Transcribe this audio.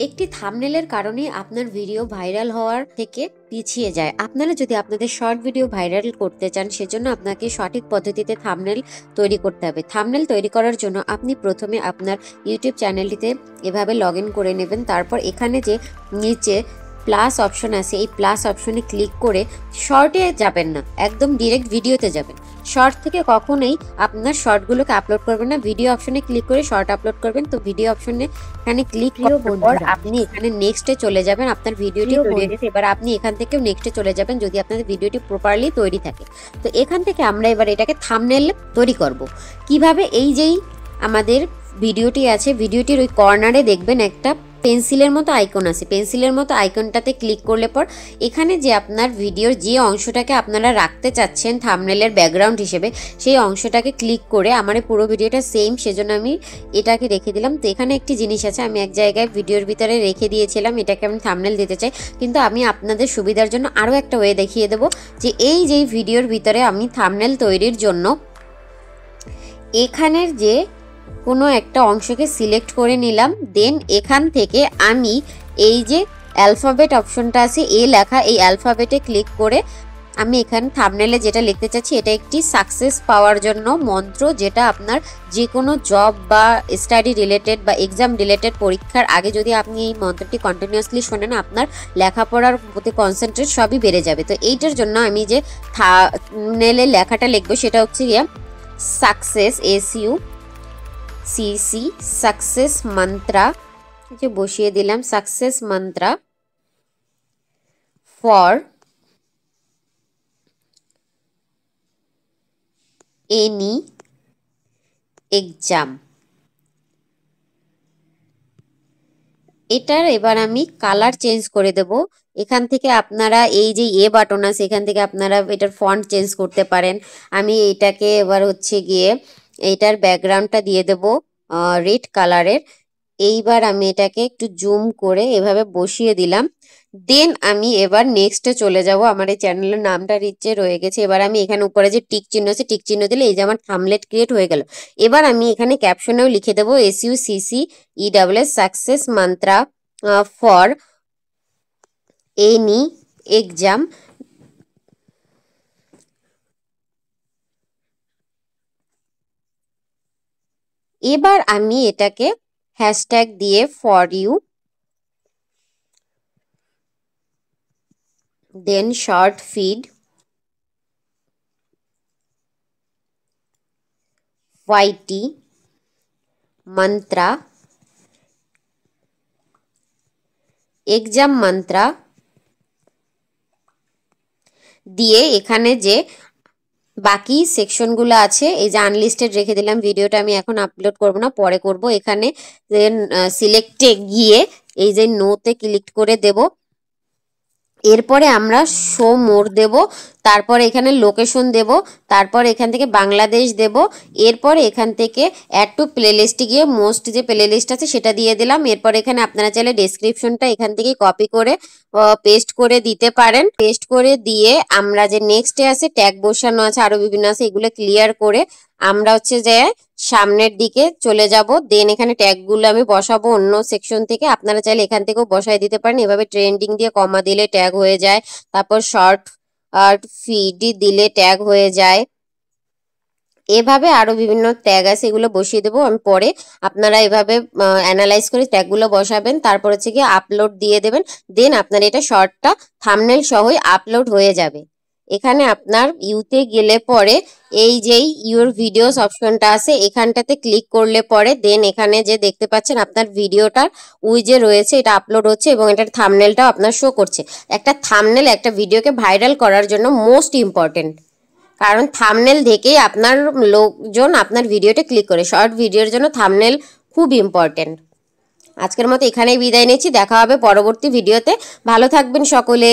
একটি থাম্বনেলের কারণে আপনার ভিডিও ভাইরাল হওয়ার থেকে পিছিয়ে যায়। আপনারা যদি আপনাদের শর্ট ভিডিও ভাইরাল করতে চান, সেজন্য আপনাকে সঠিক পদ্ধতিতে থাম্বনেল তৈরি করতে হবে। থাম্বনেল তৈরি করার জন্য আপনি প্রথমে আপনার ইউটিউব চ্যানেলটিতে এভাবে লগ ইন করে নেবেন। তারপর এখানে যে নিচে প্লাস অপশন আছে, এই প্লাস অপশনে ক্লিক করে শর্টে যাবেন না, একদম ডিরেক্ট ভিডিওতে যাবেন। শর্ট থেকে কখনোই আপনার শর্টগুলোকে আপলোড করবেন না, ভিডিও অপশনে ক্লিক করে শর্ট আপলোড করবেন। তো ভিডিও অপশনে এখানে ক্লিক করার পর আপনি এখানে নেক্সটে চলে যাবেন। আপনার ভিডিওটি তৈরি হয়ে গেছে, এবার আপনি এখান থেকেও নেক্সটে চলে যাবেন যদি আপনাদের ভিডিওটি প্রপারলি তৈরি থাকে। তো এখান থেকে আমরা এবার এটাকে থাম্বনেল তৈরি করব কিভাবে। এই যেই আমাদের ভিডিওটি আছে, ভিডিওটির ওই কর্নারে দেখবেন একটা পেন্সিলের মতো আইকন আছে। পেন্সিলের মতো আইকনটাতে ক্লিক করলে পর এখানে যে আপনার ভিডিওর যে অংশটাকে আপনারা রাখতে চাচ্ছেন থাম্বনেলের ব্যাকগ্রাউন্ড হিসেবে, সেই অংশটাকে ক্লিক করে আমার পুরো ভিডিওটা সেম, সেজন্য আমি এটাকে রেখে দিলাম। তো এখানে একটি জিনিস আছে, আমি এক জায়গায় ভিডিওর ভিতরে রেখে দিয়েছিলাম, এটাকে আমি থাম্বনেল দিতে চাই। কিন্তু আমি আপনাদের সুবিধার জন্য আরও একটা ওয়ে দেখিয়ে দেবো যে এই যেই ভিডিওর ভিতরে আমি থাম্বনেল তৈরির জন্য এখানের যে কোনো একটা অংশকে সিলেক্ট করে নিলাম। দেন এখান থেকে আমি এই যে অ্যালফাবেট অপশনটা আছে এ লেখা, এই অ্যালফাবেটে ক্লিক করে আমি এখানে থাম্বনেলে যেটা লিখতে চাচ্ছি, এটা একটি সাকসেস পাওয়ার জন্য মন্ত্র, যেটা আপনার যে কোনো জব বা স্টাডি রিলেটেড বা এক্সাম রিলেটেড পরীক্ষার আগে যদি আপনি এই মন্ত্রটি কন্টিনিউয়াসলি শোনেন, আপনার লেখাপড়ার প্রতি কনসেন্ট্রেট সবই বেড়ে যাবে। তো এইটার জন্য আমি যে থাম্বনেলে লেখাটা লিখবো সেটা হচ্ছে গিয়ে সাকসেস, SUCC, সাকসেস মন্ত্রা, যে বসিয়ে দিলাম success mantra for any exam. এটার এবার আমি কালার চেঞ্জ করে দেব। এখান থেকে আপনারা এই যে বাটন আছে, এখান থেকে আপনারা এটার ফন্ট চেঞ্জ করতে পারেন। আমি এটাকে এবার হচ্ছে গিয়ে এইটার ব্যাকগ্রাউন্ডটা দিয়ে দেব রেড কালারের। এইবার আমি এটাকে একটু জুম করে এভাবে বসিয়ে দিলাম। দেন আমি এবার নেক্সটে চলে যাব। আমার এই চ্যানেলের নামটা নিচে রয়ে গেছে। এবার আমি এখানে উপরে যে টিক চিহ্ন আছে, টিক চিহ্ন দিলে এই যে আমার থাম্বনেল ক্রিয়েট হয়ে গেল। এবার আমি এখানে ক্যাপশনেও লিখে দেবো SUCCESS success mantra for any exam. এবার আমি এটাকে হ্যাশট্যাগ দিয়ে for you, then short feed, YT mantra, exam mantra দিয়ে এখানে যে বাকি সেকশনগুলো আছে, এই যে আনলিস্টেড রেখে দিলাম। ভিডিওটা আমি এখন আপলোড করব না, পরে করব। এখানে সিলেক্টে গিয়ে এই যে নোতে ক্লিক করে দেব। এরপরে আমরা শো মোর দেব, তারপর এখানে লোকেশন দেব, তারপর এখান থেকে বাংলাদেশ দেব। এরপর এখান থেকে অ্যাড টু প্লেলিস্টে গিয়ে মোস্ট যে প্লেলিস্ট আছে সেটা দিয়ে দিলাম। এরপর এখানে আপনারা চাইলে ডেসক্রিপশনটা এখান থেকে কপি করে পেস্ট করে দিতে পারেন। পেস্ট করে দিয়ে আমরা যে নেক্সটে আছে ট্যাগ বসানো আছে, আরো বিভিন্ন আছে, এগুলো ক্লিয়ার করে আমরা হচ্ছে যে সামনের দিকে চলে যাব। দেন এখানে ট্যাগগুলো আমি বসাবো অন্য সেকশন থেকে, আপনারা চাইলে এখান থেকেও বসাই দিতে পারেন। এভাবে ট্রেন্ডিং দিয়ে কমা দিলে ট্যাগ হয়ে যায়, তারপর শর্ট আর ফিড দিলে ট্যাগ হয়ে যায়। এভাবে আরো বিভিন্ন ট্যাগ আছে, এগুলো বসিয়ে দেবো আমি পরে। আপনারা এভাবে অ্যানালাইজ করে ট্যাগগুলো বসাবেন, তারপর হচ্ছে কি আপলোড দিয়ে দেবেন। দেন আপনার এটা শর্টটা থাম্বনেল সহই আপলোড হয়ে যাবে। এখানে আপনার ইউতে গেলে পরে এই যেই ইউর ভিডিওস অপশনটা আছে, এখানটাতে ক্লিক করলে পরে দেন এখানে যে দেখতে পাচ্ছেন আপনার ভিডিওটার ওই যে রয়েছে এটা আপলোড হচ্ছে এবং এটার থাম্বনেলটাও আপনার শো করছে। একটা থাম্বনেল একটা ভিডিওকে ভাইরাল করার জন্য মোস্ট ইম্পর্টেন্ট, কারণ থাম্বনেল দেখেই আপনার লোকজন আপনার ভিডিওতে ক্লিক করে। শর্ট ভিডিওর জন্য থাম্বনেল খুব ইম্পর্টেন্ট। আজকের মতো এখানেই বিদায় নিচ্ছি, দেখা হবে পরবর্তী ভিডিওতে। ভালো থাকবেন সকলে।